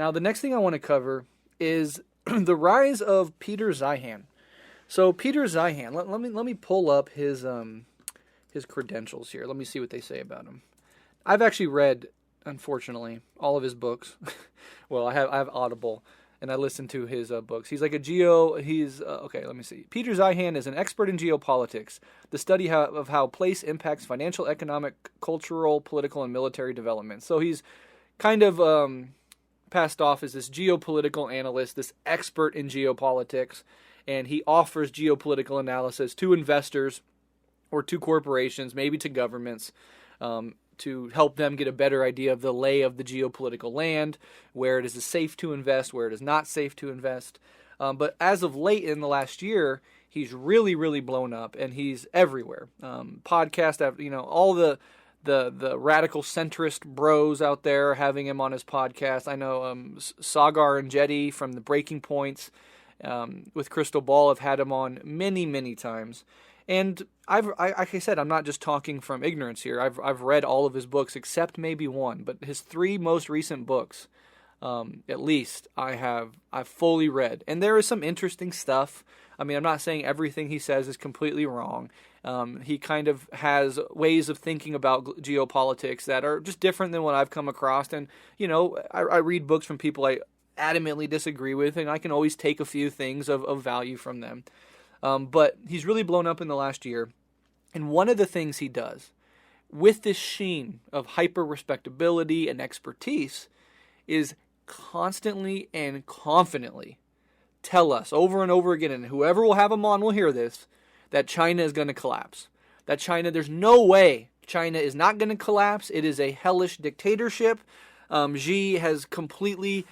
Now, the next thing I want to cover is the rise of Peter Zeihan. So Peter Zeihan, let me pull up his credentials here. Let me see what they say about him. I've actually read, unfortunately, all of his books. Well, I have Audible, and I listen to his books. He's like okay, let me see. Peter Zeihan is an expert in geopolitics, the study of how place impacts financial, economic, cultural, political, and military development. So he's kind of passed off as this geopolitical analyst, this expert in geopolitics, and he offers geopolitical analysis to investors or to corporations, maybe to governments, to help them get a better idea of the lay of the geopolitical land, where it is safe to invest, where it is not safe to invest. But as of late in the last year, he's really, really blown up, and he's everywhere. Podcast, all the radical centrist bros out there having him on his podcast. I know Sagar and Jetty from the Breaking Points with Crystal Ball have had him on many, many times. And like I said, I'm not just talking from ignorance here. I've read all of his books except maybe one, but his 3 most recent books, at least, I've fully read. And there is some interesting stuff. I mean, I'm not saying everything he says is completely wrong. He kind of has ways of thinking about geopolitics that are just different than what I've come across. And, I read books from people I adamantly disagree with, and I can always take a few things of value from them. But he's really blown up in the last year. And one of the things he does with this sheen of hyper-respectability and expertise is constantly and confidently tell us over and over again, and whoever will have him on will hear this, that China is going to collapse. That China, there's no way China is not going to collapse. It is a hellish dictatorship. Xi has completely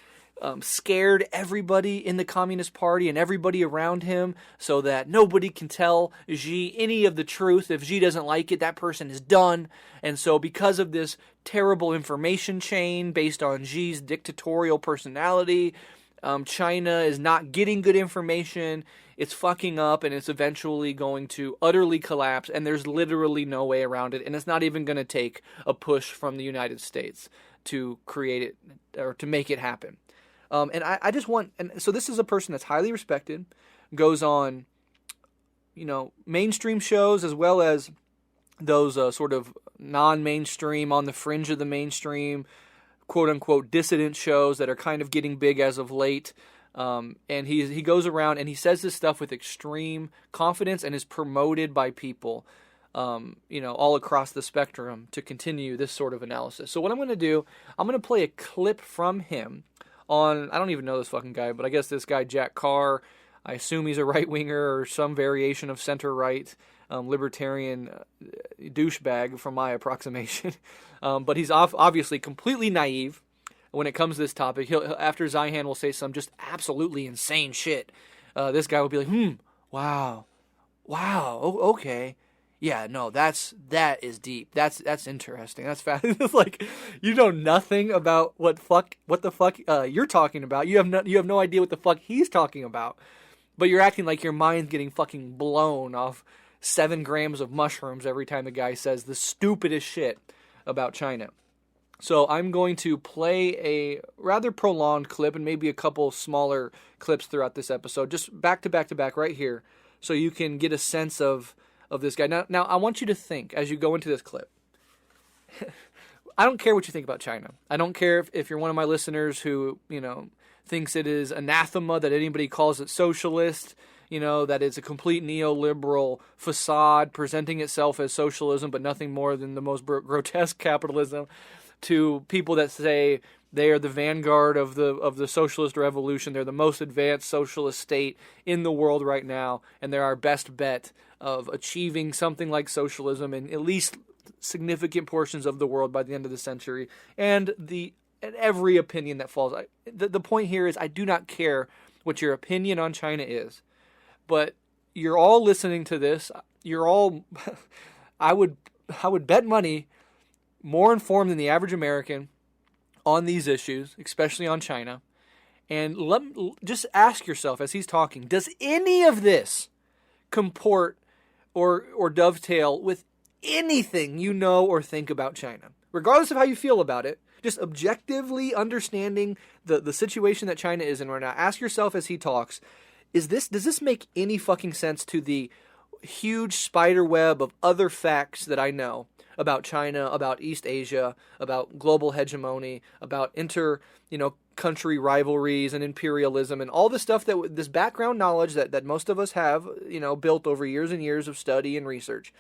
scared everybody in the Communist Party and everybody around him so that nobody can tell Xi any of the truth. If Xi doesn't like it, that person is done. And so because of this terrible information chain based on Xi's dictatorial personality, China is not getting good information. It's fucking up, and it's eventually going to utterly collapse, and there's literally no way around it, and it's not even going to take a push from the United States to create it or to make it happen. And I just want, and so this is a person that's highly respected, goes on, mainstream shows as well as those sort of non-mainstream, on the fringe of the mainstream, quote-unquote dissident shows that are kind of getting big as of late. And he goes around and he says this stuff with extreme confidence and is promoted by people, all across the spectrum to continue this sort of analysis. So what I'm going to do, I'm going to play a clip from him on, I don't even know this fucking guy, but I guess this guy, Jack Carr, I assume he's a right-winger or some variation of center-right, libertarian douchebag from my approximation. But he's obviously completely naive when it comes to this topic. After Zeihan will say some just absolutely insane shit, this guy will be like, wow, okay. Yeah, no, that is deep. That's interesting. That's fast. It's like you know nothing about what the fuck you're talking about. You have no idea what the fuck he's talking about. But you're acting like your mind's getting fucking blown off 7 grams of mushrooms every time the guy says the stupidest shit about China. So I'm going to play a rather prolonged clip and maybe a couple smaller clips throughout this episode, just back to back right here, so you can get a sense of this guy. Now I want you to think as you go into this clip. I don't care what you think about China. I don't care if you're one of my listeners who, thinks it is anathema that anybody calls it socialist, that it's a complete neoliberal facade presenting itself as socialism, but nothing more than the most grotesque capitalism, to people that say they are the vanguard of the socialist revolution. They're the most advanced socialist state in the world right now, and they're our best bet of achieving something like socialism in at least significant portions of the world by the end of the century, and every opinion that falls. The point here is I do not care what your opinion on China is, but you're all listening to this. You're all, I would bet money, more informed than the average American on these issues, especially on China. And just ask yourself as he's talking, does any of this comport or dovetail with anything you know or think about China? Regardless of how you feel about it, just objectively understanding the situation that China is in right now, ask yourself as he talks, does this make any fucking sense to the huge spider web of other facts that I know about China, about East Asia, about global hegemony, about country rivalries and imperialism and all the stuff that this background knowledge that most of us have, built over years and years of study and research.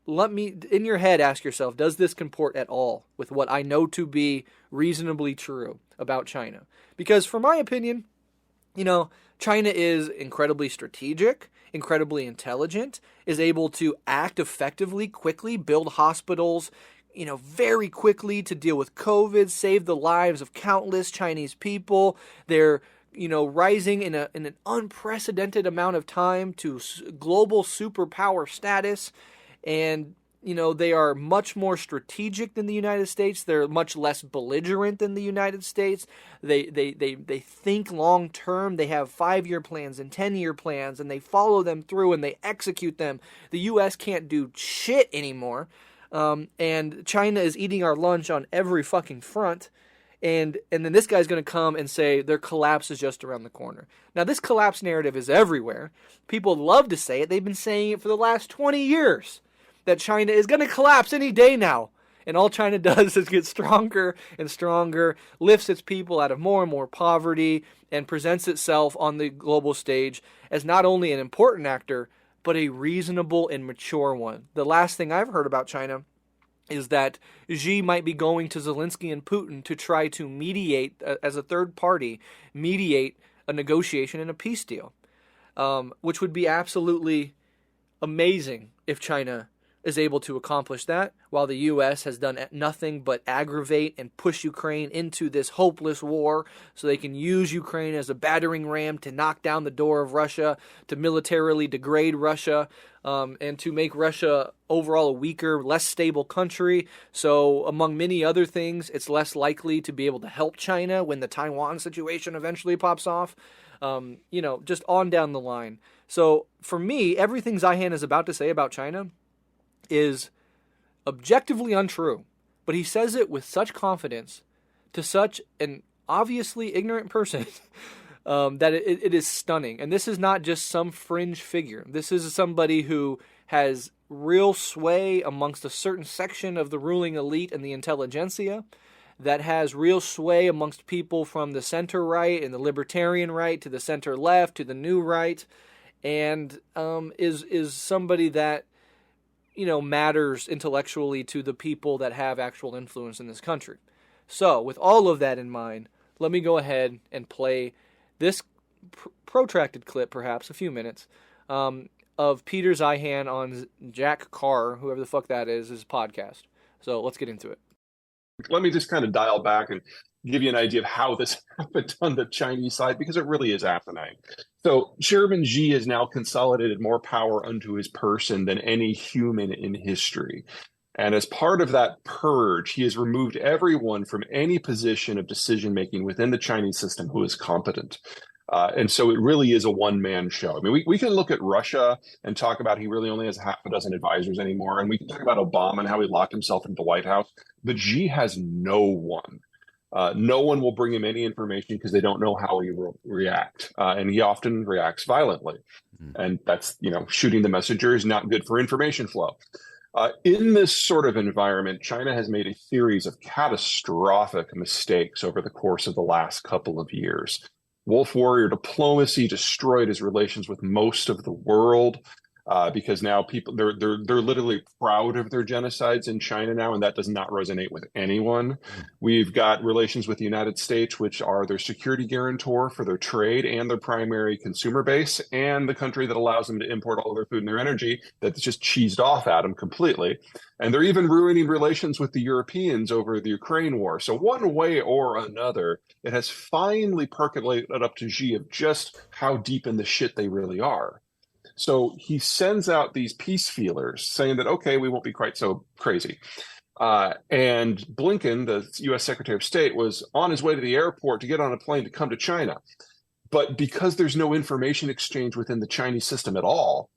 Let me, in your head, ask yourself, does this comport at all with what I know to be reasonably true about China? Because for my opinion, China is incredibly strategic, incredibly intelligent, is able to act effectively, quickly, build hospitals, very quickly to deal with COVID, save the lives of countless Chinese people. They're, rising in an unprecedented amount of time to global superpower status. And, they are much more strategic than the United States. They're much less belligerent than the United States. They think long term. They have 5-year plans and 10-year plans, and they follow them through and they execute them. The U.S. can't do shit anymore. And China is eating our lunch on every fucking front. And then this guy's going to come and say their collapse is just around the corner. Now, this collapse narrative is everywhere. People love to say it. They've been saying it for the last 20 years. That China is going to collapse any day now. And all China does is get stronger and stronger, lifts its people out of more and more poverty, and presents itself on the global stage as not only an important actor, but a reasonable and mature one. The last thing I've heard about China is that Xi might be going to Zelensky and Putin to try to mediate, as a third party, mediate a negotiation and a peace deal, which would be absolutely amazing if China is able to accomplish that, while the U.S. has done nothing but aggravate and push Ukraine into this hopeless war so they can use Ukraine as a battering ram to knock down the door of Russia, to militarily degrade Russia, and to make Russia overall a weaker, less stable country. So among many other things, it's less likely to be able to help China when the Taiwan situation eventually pops off. Just on down the line. So for me, everything Zeihan is about to say about China is objectively untrue, but he says it with such confidence to such an obviously ignorant person that it is stunning. And this is not just some fringe figure. This is somebody who has real sway amongst a certain section of the ruling elite and the intelligentsia, that has real sway amongst people from the center right and the libertarian right to the center left to the new right, and is somebody that matters intellectually to the people that have actual influence in this country. So, with all of that in mind, let me go ahead and play this protracted clip, perhaps a few minutes, of Peter Zeihan on Jack Carr, whoever the fuck that is, his podcast. So, let's get into it. Let me just kind of dial back and give you an idea of how this happened on the Chinese side, because it really is asinine. So Chairman Xi has now consolidated more power unto his person than any human in history. And as part of that purge, he has removed everyone from any position of decision-making within the Chinese system who is competent. And so it really is a one-man show. I mean, we can look at Russia and talk about he really only has half a dozen advisors anymore. And we can talk about Obama and how he locked himself into the White House. But Xi has no one. No one will bring him any information because they don't know how he will react. And he often reacts violently. And that's, shooting the messenger is not good for information flow. In this sort of environment, China has made a series of catastrophic mistakes over the course of the last couple of years. Wolf warrior diplomacy destroyed his relations with most of the world. Because now people they're literally proud of their genocides in China now, and that does not resonate with anyone. We've got relations with the United States, which are their security guarantor for their trade and their primary consumer base, and the country that allows them to import all their food and their energy that's just cheesed off at them completely. And they're even ruining relations with the Europeans over the Ukraine war. So one way or another, it has finally percolated up to Xi of just how deep in the shit they really are. So he sends out these peace feelers saying that, okay, we won't be quite so crazy. And Blinken, the U.S. Secretary of State, was on his way to the airport to get on a plane to come to China. But because there's no information exchange within the Chinese system at all,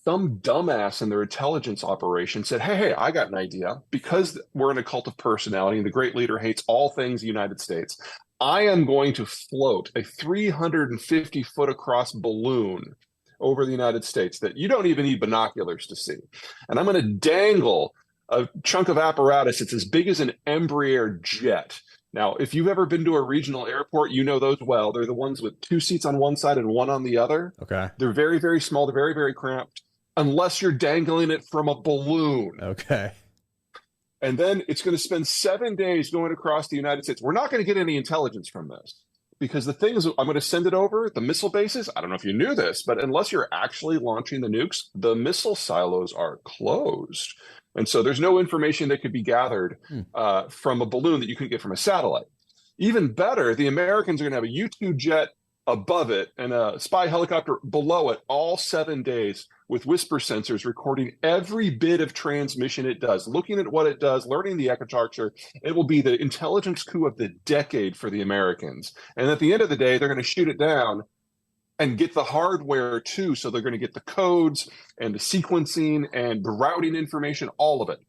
some dumbass in their intelligence operation said, hey, I got an idea. Because we're in a cult of personality and the great leader hates all things United States, I am going to float a 350 foot across balloon over the United States that you don't even need binoculars to see. And I'm going to dangle a chunk of apparatus that's as big as an Embraer jet. Now, if you've ever been to a regional airport, you know those well. They're the ones with 2 seats on one side and one on the other. Okay. They're very, very small. They're very, very cramped, unless you're dangling it from a balloon. Okay. And then it's going to spend 7 days going across the United States. We're not going to get any intelligence from this because the thing is, I'm going to send it over the missile bases. I don't know if you knew this, but unless you're actually launching the nukes, the missile silos are closed. And so there's no information that could be gathered from a balloon that you couldn't get from a satellite. Even better, the Americans are going to have a U-2 jet above it and a spy helicopter below it all 7 days with whisper sensors recording every bit of transmission it does, looking at what it does, learning the ecocharger. It will be the intelligence coup of the decade for the Americans. And at the end of the day, they're going to shoot it down and get the hardware too. So they're going to get the codes and the sequencing and the routing information, all of it.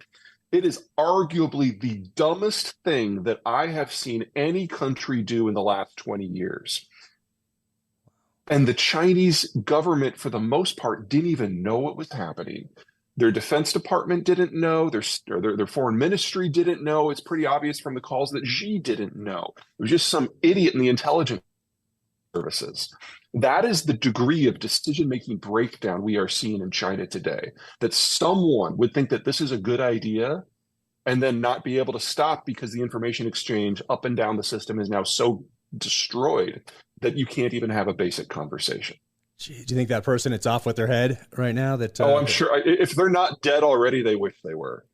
It is arguably the dumbest thing that I have seen any country do in the last 20 years. And the Chinese government, for the most part, didn't even know what was happening. Their Defense Department didn't know. Their foreign ministry didn't know. It's pretty obvious from the calls that Xi didn't know. It was just some idiot in the intelligence services. That is the degree of decision-making breakdown we are seeing in China today, that someone would think that this is a good idea and then not be able to stop because the information exchange up and down the system is now so destroyed that you can't even have a basic conversation. Gee, do you think that person, it's off with their head right now? I'm sure. If they're not dead already, they wish they were.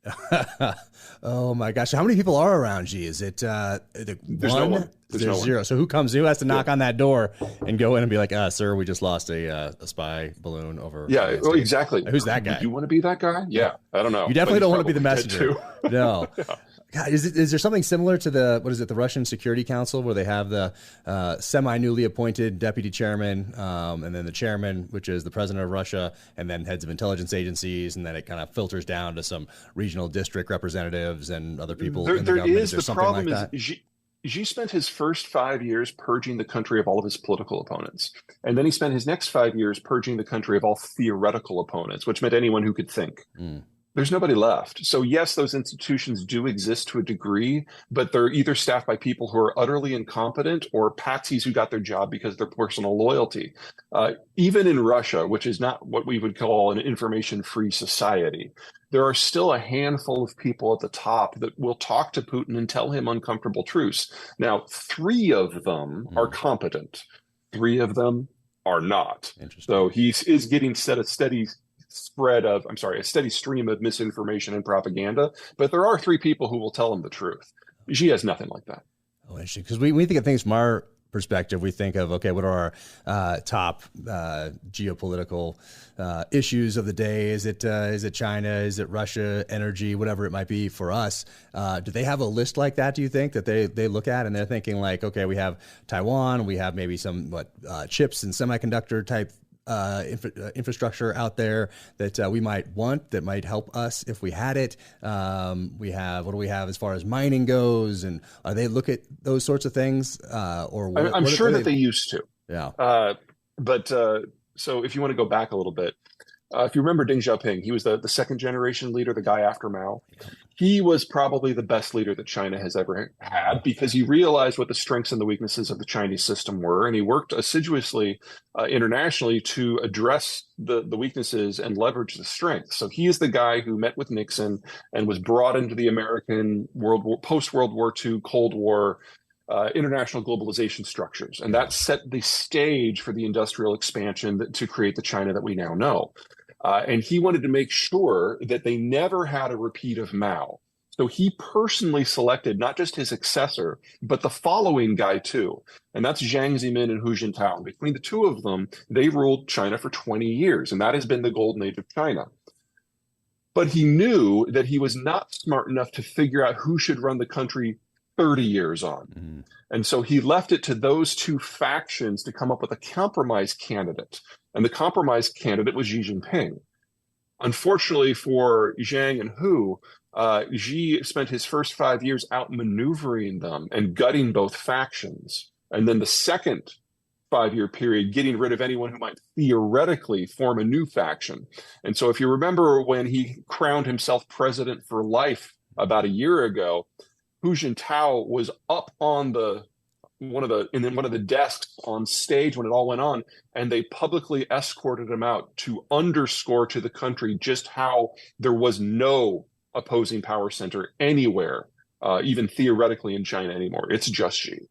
Oh my gosh. How many people are around G? Is it There's one? no one. There's zero. So who has to knock on that door and go in and be like, sir, we just lost a spy balloon over. Yeah, well, exactly. Who's that guy? Do you want to be that guy? Yeah, I don't know. You definitely don't want to be the messenger. Too. No. Yeah. God, is there something similar to the Russian Security Council, where they have the semi-newly appointed deputy chairman, and then the chairman, which is the president of Russia, and then heads of intelligence agencies, and then it kind of filters down to some regional district representatives and other people in the government? Is there something like that? Xi spent his first 5 years purging the country of all of his political opponents. And then he spent his next 5 years purging the country of all theoretical opponents, which meant anyone who could think. There's nobody left. So yes, those institutions do exist to a degree, but they're either staffed by people who are utterly incompetent or patsies who got their job because of their personal loyalty. Even in Russia, which is not what we would call an information-free society, there are still a handful of people at the top that will talk to Putin and tell him uncomfortable truths. Now, 3 of them are competent. 3 of them are not. So he is getting a steady stream of misinformation and propaganda, but there are 3 people who will tell him the truth. Xi has nothing like that. Oh, interesting. Because we think of things from our perspective. We think of, okay, what are our top geopolitical issues of the day? Is it China? Is it Russia? Energy? Whatever it might be for us. Do they have a list like that, do you think, that they look at and they're thinking like, okay, we have Taiwan, we have maybe some chips and semiconductor type infrastructure out there that we might want, that might help us if we had it. What do we have as far as mining goes, and are they look at those sorts of things? I'm sure that they used to. Yeah. So if you want to go back a little bit, if you remember Deng Xiaoping, he was the second generation leader, the guy after Mao. He was probably the best leader that China has ever had because he realized what the strengths and the weaknesses of the Chinese system were, and he worked assiduously internationally to address the weaknesses and leverage the strengths. So he is the guy who met with Nixon and was brought into the American post-World War II Cold War international globalization structures, and that set the stage for the industrial expansion to create the China that we now know. And he wanted to make sure that they never had a repeat of Mao. So he personally selected not just his successor, but the following guy too. And that's Jiang Zemin and Hu Jintao. Between the 2 of them, they ruled China for 20 years, and that has been the golden age of China. But he knew that he was not smart enough to figure out who should run the country 30 years on. And so he left it to those 2 factions to come up with a compromise candidate. And the compromise candidate was Xi Jinping. Unfortunately for Zhang and Hu, Xi spent his first 5 years outmaneuvering them and gutting both factions. And then the second 5 year period, getting rid of anyone who might theoretically form a new faction. And so if you remember when he crowned himself president for life about a year ago, Hu Jintao was up on one of the desks on stage when it all went on, and they publicly escorted him out to underscore to the country just how there was no opposing power center anywhere, even theoretically in China anymore. It's just Xi.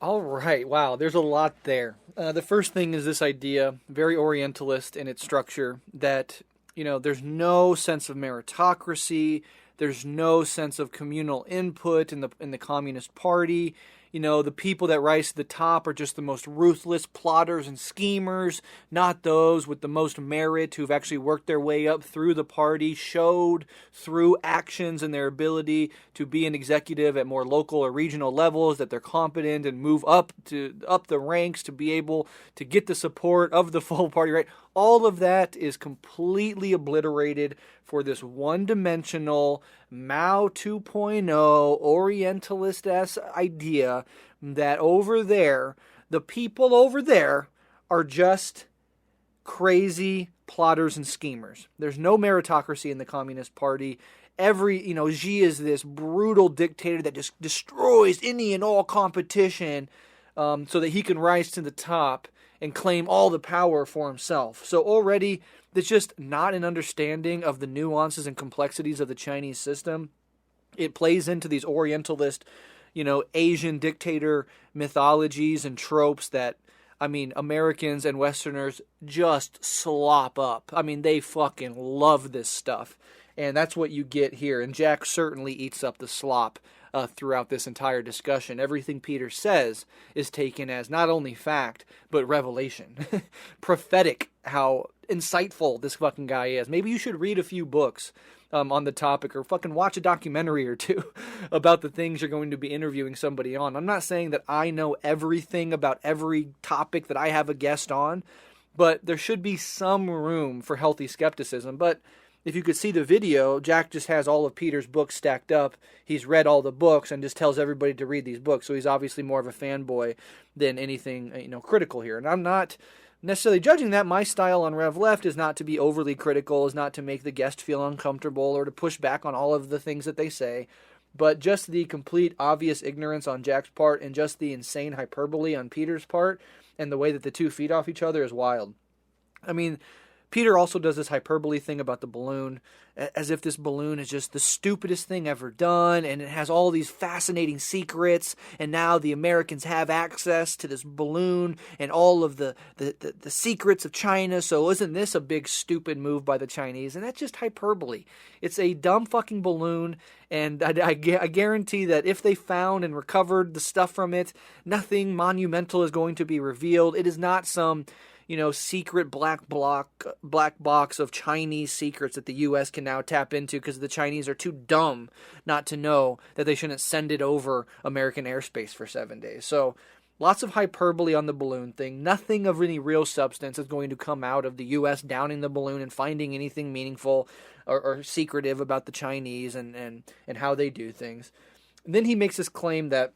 All right. Wow. There's a lot there. The first thing is this idea, very Orientalist in its structure, that, there's no sense of meritocracy. There's no sense of communal input in the Communist Party. The people that rise to the top are just the most ruthless plotters and schemers, not those with the most merit who've actually worked their way up through the party, showed through actions and their ability to be an executive at more local or regional levels, that they're competent and move up the ranks to be able to get the support of the full party, right? All of that is completely obliterated for this one-dimensional Mao 2.0 Orientalist-esque idea that over there, the people over there are just crazy plotters and schemers. There's no meritocracy in the Communist Party. Xi is this brutal dictator that just destroys any and all competition so that he can rise to the top and claim all the power for himself. So already, there's just not an understanding of the nuances and complexities of the Chinese system. It plays into these Orientalist, Asian dictator mythologies and tropes that, Americans and Westerners just slop up. They fucking love this stuff. And that's what you get here. And Jack certainly eats up the slop throughout this entire discussion. Everything Peter says is taken as not only fact, but revelation. Prophetic how insightful this fucking guy is. Maybe you should read a few books on the topic, or fucking watch a documentary or two about the things you're going to be interviewing somebody on. I'm not saying that I know everything about every topic that I have a guest on, but there should be some room for healthy skepticism. But if you could see the video, Jack just has all of Peter's books stacked up. He's read all the books and just tells everybody to read these books. So he's obviously more of a fanboy than anything, critical here. And I'm not necessarily judging that. My style on Rev Left is not to be overly critical, is not to make the guest feel uncomfortable or to push back on all of the things that they say. But just the complete obvious ignorance on Jack's part and just the insane hyperbole on Peter's part and the way that the two feed off each other is wild. Peter also does this hyperbole thing about the balloon, as if this balloon is just the stupidest thing ever done, and it has all these fascinating secrets, and now the Americans have access to this balloon and all of the secrets of China, so isn't this a big stupid move by the Chinese? And that's just hyperbole. It's a dumb fucking balloon, and I guarantee that if they found and recovered the stuff from it, nothing monumental is going to be revealed. It is not some secret black box of Chinese secrets that the U.S. can now tap into because the Chinese are too dumb not to know that they shouldn't send it over American airspace for 7 days. So lots of hyperbole on the balloon thing. Nothing of any real substance is going to come out of the U.S. downing the balloon and finding anything meaningful or secretive about the Chinese and how they do things. And then he makes this claim that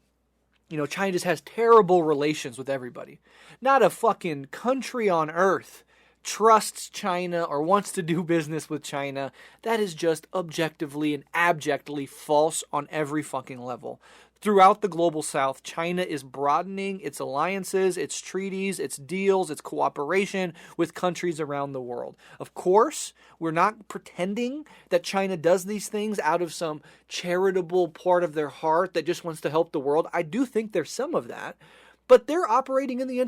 China just has terrible relations with everybody. Not a fucking country on earth trusts China or wants to do business with China. That is just objectively and abjectly false on every fucking level. Throughout the global south, China is broadening its alliances, its treaties, its deals, its cooperation with countries around the world. Of course, we're not pretending that China does these things out of some charitable part of their heart that just wants to help the world. I do think there's some of that, but they're operating in the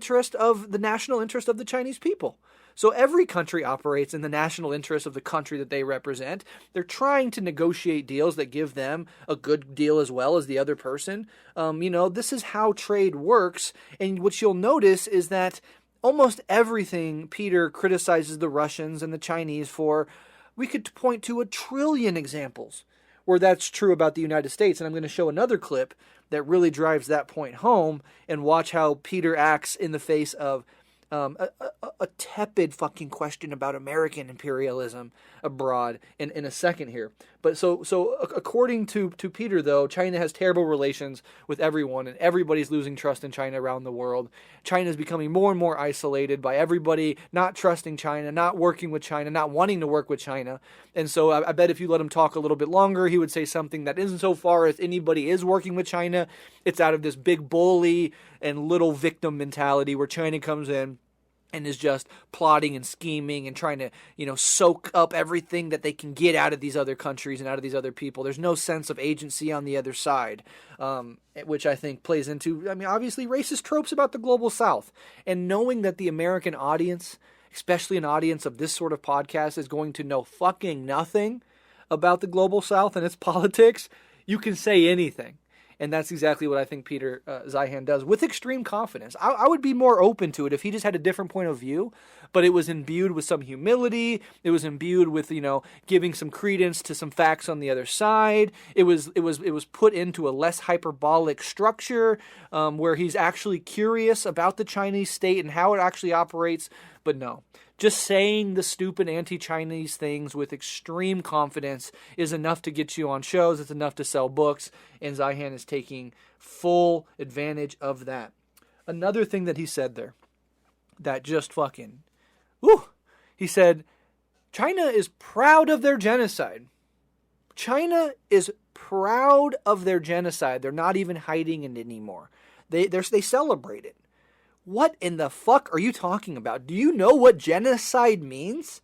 national interest of the Chinese people. So every country operates in the national interest of the country that they represent. They're trying to negotiate deals that give them a good deal as well as the other person. This is how trade works. And what you'll notice is that almost everything Peter criticizes the Russians and the Chinese for, we could point to a trillion examples where that's true about the United States. And I'm going to show another clip that really drives that point home and watch how Peter acts in the face of a tepid fucking question about American imperialism abroad in a second here. But so according to Peter, though, China has terrible relations with everyone, and everybody's losing trust in China around the world. China is becoming more and more isolated by everybody not trusting China, not working with China, not wanting to work with China. And so I bet if you let him talk a little bit longer, he would say something that isn't so far as anybody is working with China. It's out of this big bully and little victim mentality where China comes in and is just plotting and scheming and trying to, soak up everything that they can get out of these other countries and out of these other people. There's no sense of agency on the other side, which I think plays into, obviously racist tropes about the global South. And knowing that the American audience, especially an audience of this sort of podcast, is going to know fucking nothing about the global South and its politics, you can say anything. And that's exactly what I think Peter Zeihan does with extreme confidence. I would be more open to it if he just had a different point of view, but it was imbued with some humility. It was imbued with, giving some credence to some facts on the other side. It was put into a less hyperbolic structure where he's actually curious about the Chinese state and how it actually operates. But no, just saying the stupid anti-Chinese things with extreme confidence is enough to get you on shows. It's enough to sell books, and Zeihan is taking full advantage of that. Another thing that he said there that just fucking, he said, China is proud of their genocide. China is proud of their genocide. They're not even hiding it anymore. They celebrate it. What in the fuck are you talking about? Do you know what genocide means?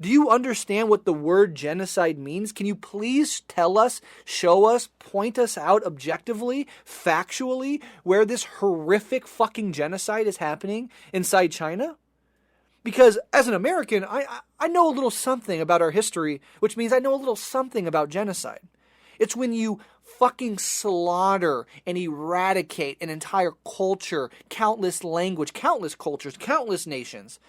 Do you understand what the word genocide means? Can you please tell us, show us, point us out objectively, factually, where this horrific fucking genocide is happening inside China? Because as an American, I know a little something about our history, which means I know a little something about genocide. It's when you fucking slaughter and eradicate an entire culture, countless language, countless cultures, countless nations,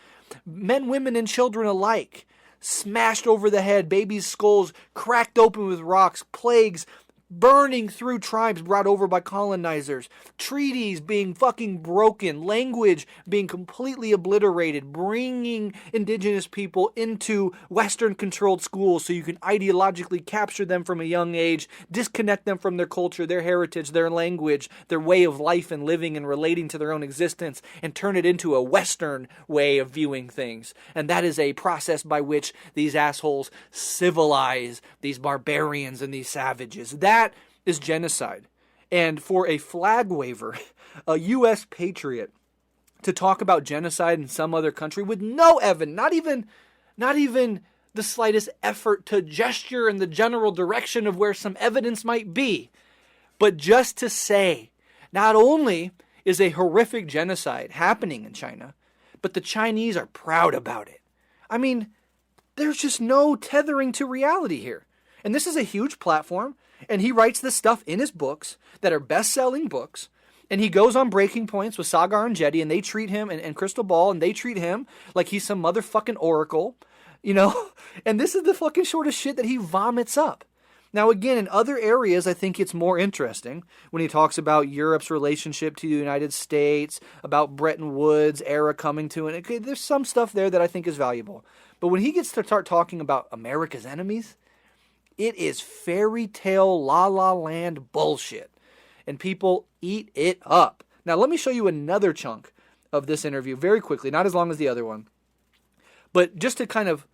men, women, and children alike, smashed over the head, babies' skulls cracked open with rocks, plagues burning through tribes brought over by colonizers, treaties being fucking broken, language being completely obliterated, bringing indigenous people into Western-controlled schools so you can ideologically capture them from a young age, disconnect them from their culture, their heritage, their language, their way of life and living and relating to their own existence, and turn it into a Western way of viewing things. And that is a process by which these assholes civilize these barbarians and these savages. That is genocide. And for a flag waver, a U.S. patriot, to talk about genocide in some other country with no evidence, not even the slightest effort to gesture in the general direction of where some evidence might be, but just to say, not only is a horrific genocide happening in China, but the Chinese are proud about it. There's just no tethering to reality here. And this is a huge platform. And he writes this stuff in his books that are best-selling books. And he goes on Breaking Points with Sagar and Jetty, and they treat him, and Crystal Ball, and they treat him like he's some motherfucking oracle, And this is the fucking shortest shit that he vomits up. Now, again, in other areas, I think it's more interesting when he talks about Europe's relationship to the United States, about Bretton Woods era coming to it. Okay, there's some stuff there that I think is valuable. But when he gets to start talking about America's enemies, it is fairy tale la la land bullshit. And people eat it up. Now, let me show you another chunk of this interview very quickly, not as long as the other one, but just to kind of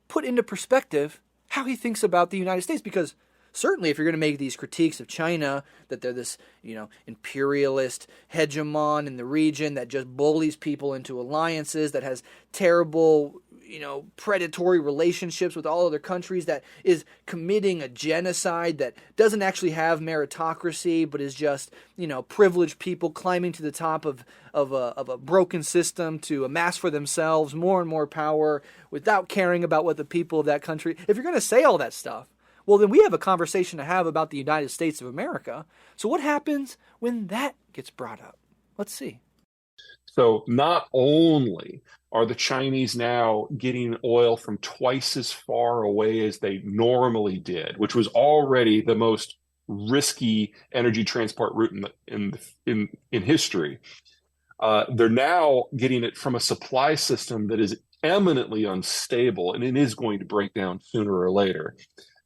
put into perspective how he thinks about the United States. Because certainly if you're going to make these critiques of China, that they're this, imperialist hegemon in the region that just bullies people into alliances, that has terrible, predatory relationships with all other countries, that is committing a genocide, that doesn't actually have meritocracy, but is just, privileged people climbing to the top of a broken system to amass for themselves more and more power without caring about what the people of that country. If you're going to say all that stuff, well, then we have a conversation to have about the United States of America. So what happens when that gets brought up? Let's see. So not only are the Chinese now getting oil from twice as far away as they normally did, which was already the most risky energy transport route in history, They're now getting it from a supply system that is eminently unstable, and it is going to break down sooner or later.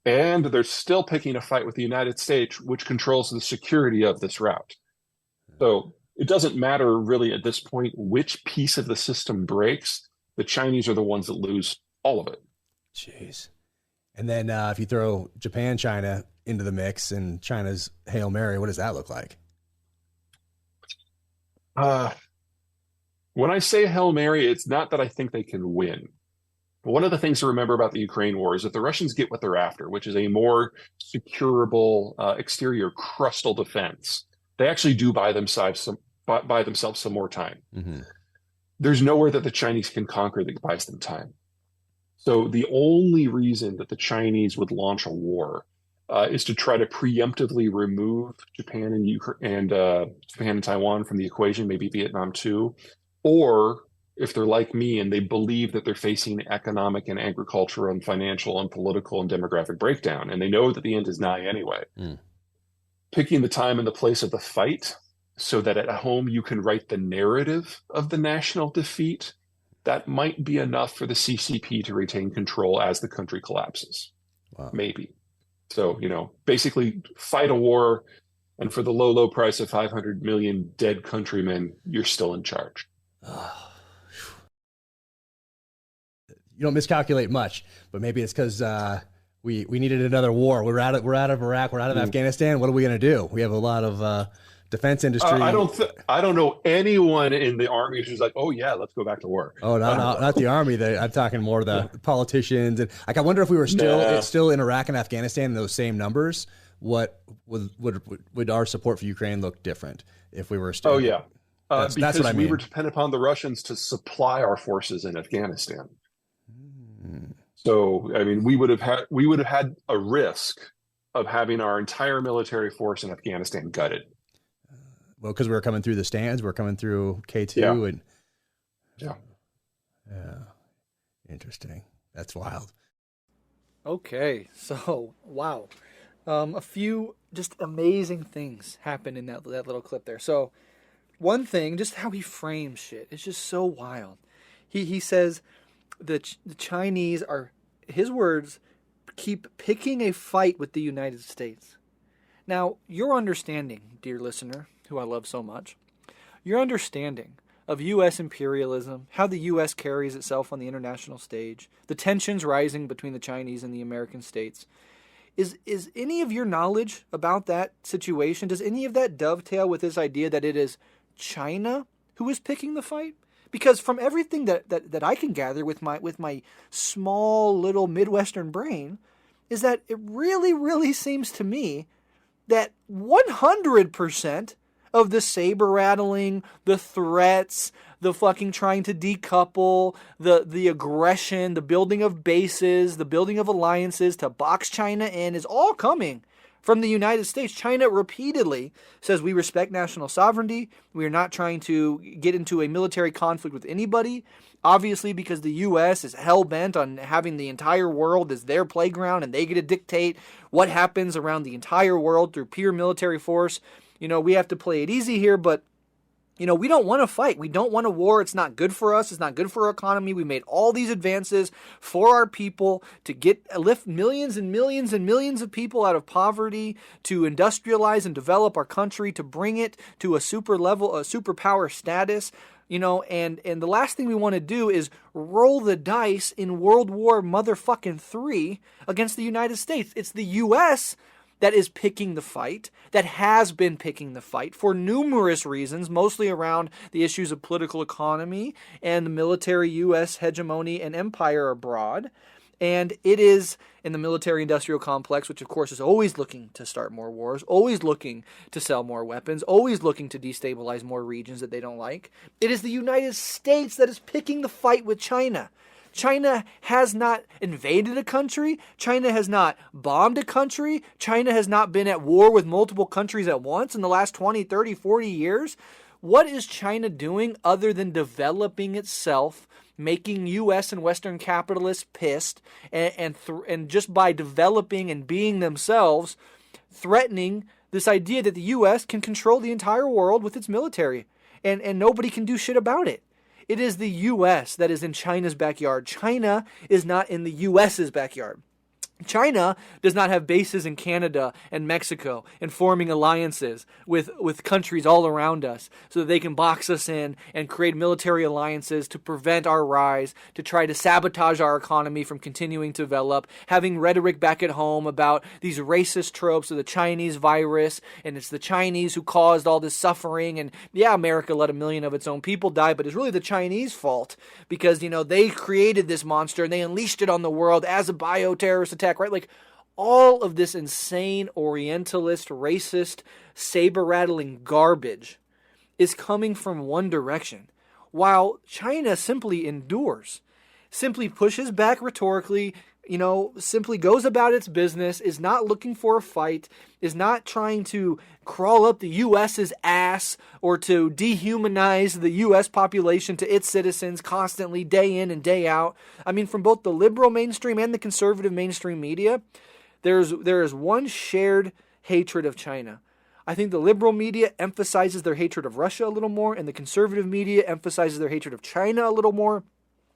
And they're still picking a fight with the United States, which controls the security of this route. So it doesn't matter really at this point which piece of the system breaks. The Chinese are the ones that lose all of it. Jeez. And then if you throw Japan, China into the mix and China's Hail Mary, what does that look like? When I say Hail Mary, it's not that I think they can win. One of the things to remember about the Ukraine war is that the Russians get what they're after, which is a more securable exterior crustal defense. They actually do buy themselves some more time. Mm-hmm. There's nowhere that the Chinese can conquer that buys them time. So the only reason that the Chinese would launch a war is to try to preemptively remove Japan and Taiwan from the equation, maybe Vietnam too, or if they're like me and they believe that they're facing economic and agricultural and financial and political and demographic breakdown, and they know that the end is nigh anyway. Picking the time and the place of the fight so that at home you can write the narrative of the national defeat, that might be enough for the CCP to retain control as the country collapses. Wow. Maybe. So, basically fight a war, and for the low price of 500 million dead countrymen, you're still in charge. You don't miscalculate much, but maybe it's because we needed another war. We're out of Iraq. We're out of Afghanistan. What are we going to do? We have a lot of defense industry. I don't know anyone in the army who's like, oh yeah, let's go back to war. Oh, not the army. I'm talking more the politicians. And I wonder if we were still in Iraq and Afghanistan in those same numbers, what would our support for Ukraine look different if we were still? Oh yeah, that's because what I mean. We were dependent upon the Russians to supply our forces in Afghanistan. So, I mean, we would have had a risk of having our entire military force in Afghanistan gutted. Well, because we were coming through the stands, we're coming through K2, yeah. Interesting. That's wild. Okay, so wow, a few just amazing things happened in that little clip there. So, one thing, just how he frames shit, it's just so wild. He says the Chinese are, his words, keep picking a fight with the United States. Now, your understanding, dear listener, who I love so much, your understanding of U.S. imperialism, how the U.S. carries itself on the international stage, the tensions rising between the Chinese and the American states, is any of your knowledge about that situation, does any of that dovetail with this idea that it is China who is picking the fight? Because from everything that I can gather with my small little Midwestern brain, is that it really, really seems to me that 100% of the saber rattling, the threats, the fucking trying to decouple, the aggression, the building of bases, the building of alliances to box China in is all coming from the United States. China repeatedly says we respect national sovereignty. We are not trying to get into a military conflict with anybody. Obviously, because the U.S. is hell-bent on having the entire world as their playground and they get to dictate what happens around the entire world through pure military force. We have to play it easy here, but we don't want to fight. We don't want a war. It's not good for us. It's not good for our economy. We made all these advances for our people to lift millions and millions and millions of people out of poverty, to industrialize and develop our country, to bring it to a superpower status. And the last thing we want to do is roll the dice in World War motherfucking III against the United States. It's the U.S. that is picking the fight, that has been picking the fight for numerous reasons, mostly around the issues of political economy and the military U.S. hegemony and empire abroad. And it is in the military-industrial complex, which of course is always looking to start more wars, always looking to sell more weapons, always looking to destabilize more regions that they don't like. It is the United States that is picking the fight with China. China has not invaded a country. China has not bombed a country. China has not been at war with multiple countries at once in the last 20, 30, 40 years. What is China doing other than developing itself, making U.S. and Western capitalists pissed, and just by developing and being themselves, threatening this idea that the U.S. can control the entire world with its military? and nobody can do shit about it. It is the U.S. that is in China's backyard. China is not in the U.S.'s backyard. China does not have bases in Canada and Mexico and forming alliances with countries all around us so that they can box us in and create military alliances to prevent our rise, to try to sabotage our economy from continuing to develop, having rhetoric back at home about these racist tropes of the Chinese virus, and it's the Chinese who caused all this suffering, and yeah, America let 1 million of its own people die, but it's really the Chinese fault because, they created this monster and they unleashed it on the world as a bioterrorist attack. Right? Like all of this insane Orientalist, racist, saber-rattling garbage is coming from one direction, while China simply endures, simply pushes back rhetorically, simply goes about its business, is not looking for a fight, is not trying to crawl up the U.S.'s ass or to dehumanize the U.S. population to its citizens constantly, day in and day out. I mean, from both the liberal mainstream and the conservative mainstream media, there is one shared hatred of China. I think the liberal media emphasizes their hatred of Russia a little more, and the conservative media emphasizes their hatred of China a little more.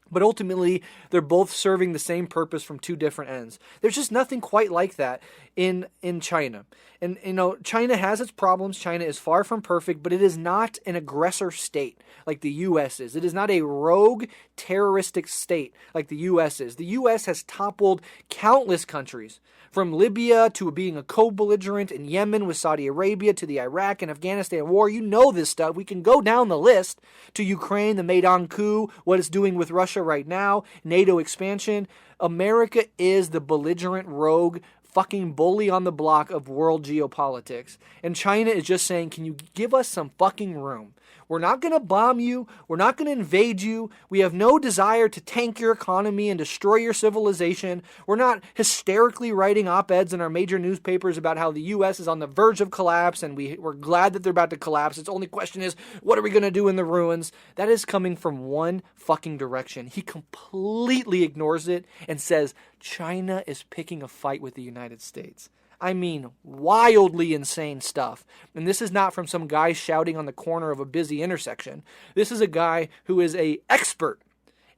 But ultimately, they're both serving the same purpose from two different ends. There's just nothing quite like that in China. And, China has its problems. China is far from perfect, but it is not an aggressor state like the U.S. is. It is not a rogue, terroristic state like the U.S. is. The U.S. has toppled countless countries, from Libya to being a co-belligerent in Yemen with Saudi Arabia to the Iraq and Afghanistan war. You know this stuff. We can go down the list to Ukraine, the Maidan coup, what it's doing with Russia right now, NATO expansion. America is the belligerent rogue fucking bully on the block of world geopolitics. And China is just saying, can you give us some fucking room? We're not going to bomb you. We're not going to invade you. We have no desire to tank your economy and destroy your civilization. We're not hysterically writing op-eds in our major newspapers about how the U.S. is on the verge of collapse and we're glad that they're about to collapse. Its only question is, what are we going to do in the ruins? That is coming from one fucking direction. He completely ignores it and says China is picking a fight with the United States. I mean, wildly insane stuff. And this is not from some guy shouting on the corner of a busy intersection. This is a guy who is an expert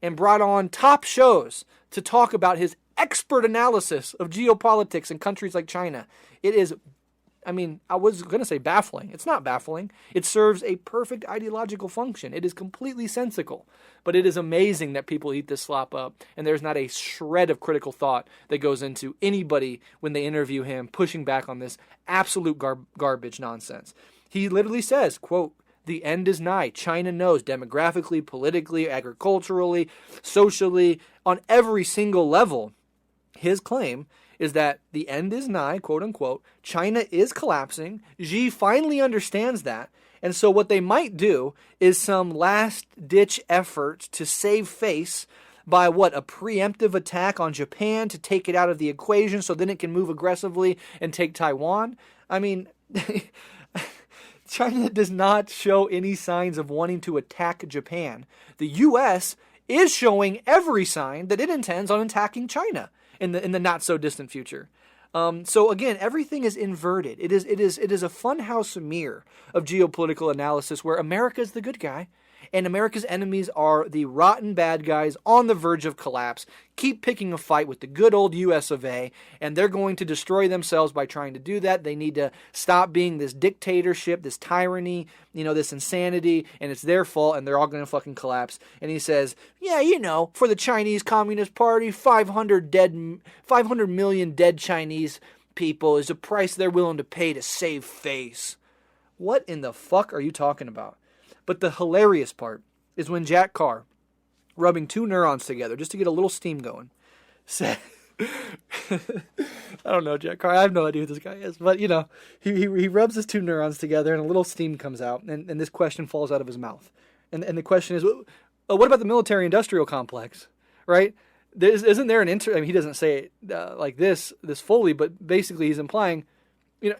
and brought on top shows to talk about his expert analysis of geopolitics in countries like China. It is, I was going to say baffling. It's not baffling. It serves a perfect ideological function. It is completely sensical. But it is amazing that people eat this slop up, and there's not a shred of critical thought that goes into anybody when they interview him pushing back on this absolute garbage nonsense. He literally says, quote, "The end is nigh. China knows demographically, politically, agriculturally, socially, on every single level." His claim is that the end is nigh, quote unquote. China is collapsing. Xi finally understands that. And so what they might do is some last-ditch effort to save face by a preemptive attack on Japan to take it out of the equation so then it can move aggressively and take Taiwan. I mean, China does not show any signs of wanting to attack Japan. The U.S. is showing every sign that it intends on attacking China in the not-so-distant future. So again, everything is inverted. It is a funhouse mirror of geopolitical analysis where America is the good guy and America's enemies are the rotten bad guys on the verge of collapse, keep picking a fight with the good old US of A, and they're going to destroy themselves by trying to do that. They need to stop being this dictatorship, this tyranny, this insanity, and it's their fault, and they're all going to fucking collapse. And he says, yeah, for the Chinese Communist Party, 500 million dead Chinese people is the price they're willing to pay to save face. What in the fuck are you talking about? But the hilarious part is when Jack Carr, rubbing two neurons together just to get a little steam going, said, I don't know, Jack Carr, I have no idea who this guy is, but he rubs his two neurons together and a little steam comes out, and this question falls out of his mouth. And the question is, what about the military-industrial complex, right? Isn't there an he doesn't say it like this fully, but basically he's implying,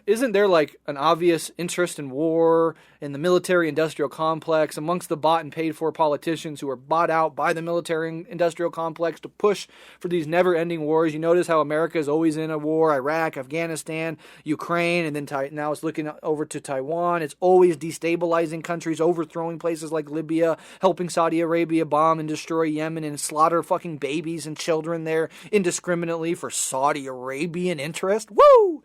isn't there like an obvious interest in war in the military-industrial complex amongst the bought and paid-for politicians who are bought out by the military-industrial complex to push for these never-ending wars? You notice how America is always in a war: Iraq, Afghanistan, Ukraine, and then now it's looking over to Taiwan. It's always destabilizing countries, overthrowing places like Libya, helping Saudi Arabia bomb and destroy Yemen and slaughter fucking babies and children there indiscriminately for Saudi Arabian interest. Woo!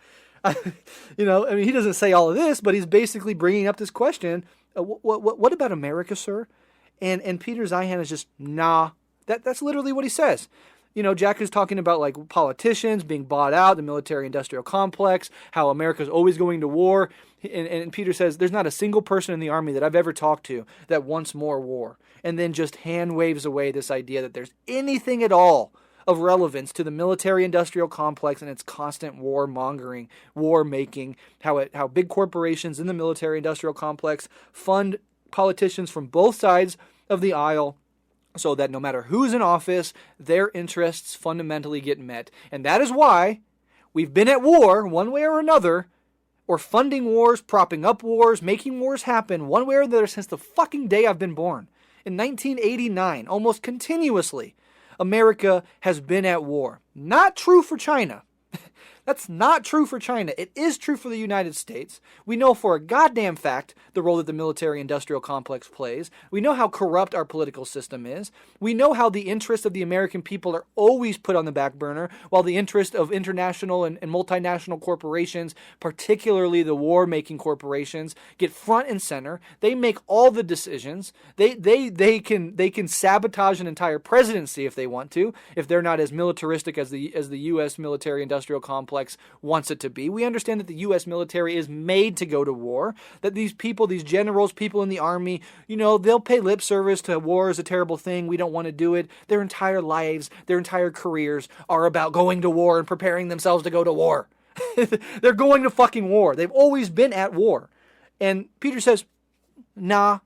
He doesn't say all of this, but he's basically bringing up this question: what about America, sir? And Peter Zeihan is just, nah. That's literally what he says. Jack is talking about like politicians being bought out, the military-industrial complex, how America's always going to war, and Peter says there's not a single person in the army that I've ever talked to that wants more war, and then just hand waves away this idea that there's anything at all of relevance to the military-industrial complex and its constant war-mongering, war-making, how big corporations in the military-industrial complex fund politicians from both sides of the aisle so that no matter who's in office, their interests fundamentally get met. And that is why we've been at war one way or another, or funding wars, propping up wars, making wars happen one way or another since the fucking day I've been born. In 1989, almost continuously, America has been at war. Not true for China. That's not true for China. It is true for the United States. We know for a goddamn fact the role that the military-industrial complex plays. We know how corrupt our political system is. We know how the interests of the American people are always put on the back burner, while the interest of international and multinational corporations, particularly the war-making corporations, get front and center. They make all the decisions. They can sabotage an entire presidency if they want to, if they're not as militaristic as the U.S. military-industrial complex wants it to be. We understand that the U.S. military is made to go to war, that these people, these generals, people in the army, they'll pay lip service to war is a terrible thing. We don't want to do it. Their entire lives, their entire careers are about going to war and preparing themselves to go to war. They're going to fucking war. They've always been at war. And Peter says, nah,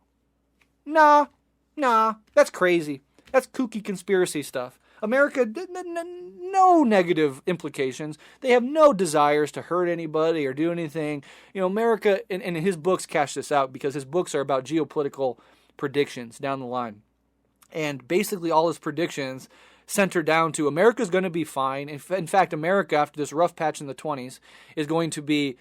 that's crazy. That's kooky conspiracy stuff. America, no negative implications. They have no desires to hurt anybody or do anything. America, and his books cash this out because his books are about geopolitical predictions down the line. And basically all his predictions center down to America's going to be fine. In fact, America, after this rough patch in the 20s, is going to be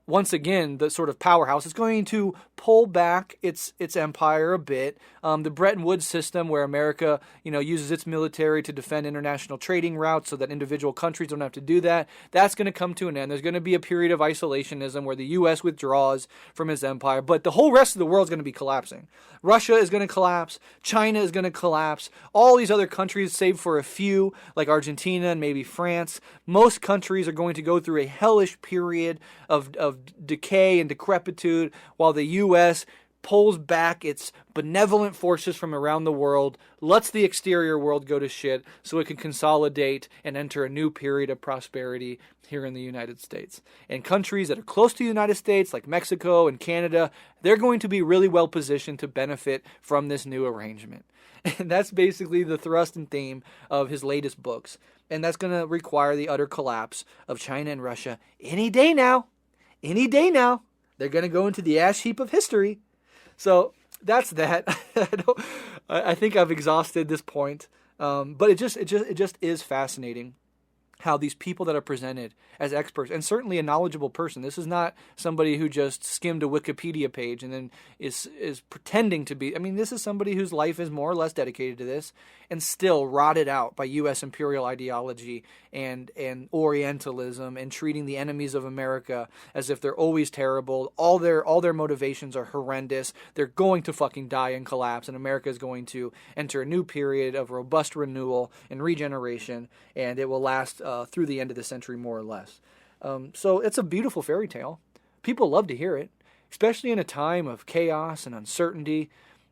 once again the sort of powerhouse. It's going to pull back its empire a bit. The Bretton Woods system, where America uses its military to defend international trading routes so that individual countries don't have to do that, that's going to come to an end. There's going to be a period of isolationism where the U.S. withdraws from its empire, but the whole rest of the world is going to be collapsing. Russia is going to collapse. China is going to collapse. All these other countries, save for a few, like Argentina and maybe France, most countries are going to go through a hellish period of decay and decrepitude, while the U.S. pulls back its benevolent forces from around the world, lets the exterior world go to shit so it can consolidate and enter a new period of prosperity here in the United States. And countries that are close to the United States, like Mexico and Canada, they're going to be really well positioned to benefit from this new arrangement. And that's basically the thrust and theme of his latest books. And that's going to require the utter collapse of China and Russia any day now. Any day now. They're going to go into the ash heap of history. So that's that. I think I've exhausted this point. But it just is fascinating how these people that are presented as experts, and certainly a knowledgeable person. This is not somebody who just skimmed a Wikipedia page and then is pretending to be. I mean, this is somebody whose life is more or less dedicated to this and still rotted out by U.S. imperial ideology and Orientalism and treating the enemies of America as if they're always terrible. All their motivations are horrendous. They're going to fucking die and collapse, and America is going to enter a new period of robust renewal and regeneration, and it will last through the end of the century, more or less. So it's a beautiful fairy tale. People love to hear it, especially in a time of chaos and uncertainty.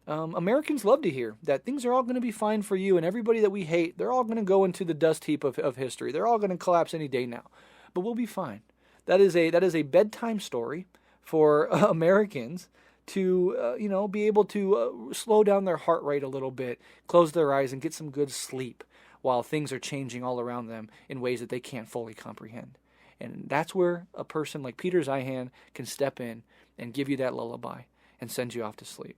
Americans love to hear that things are all going to be fine for you, and everybody that we hate, they're all going to go into the dust heap of history. They're all going to collapse any day now, but we'll be fine. That is a bedtime story for Americans to be able to slow down their heart rate a little bit, close their eyes, and get some good sleep while things are changing all around them in ways that they can't fully comprehend. And that's where a person like Peter Zeihan can step in and give you that lullaby and send you off to sleep.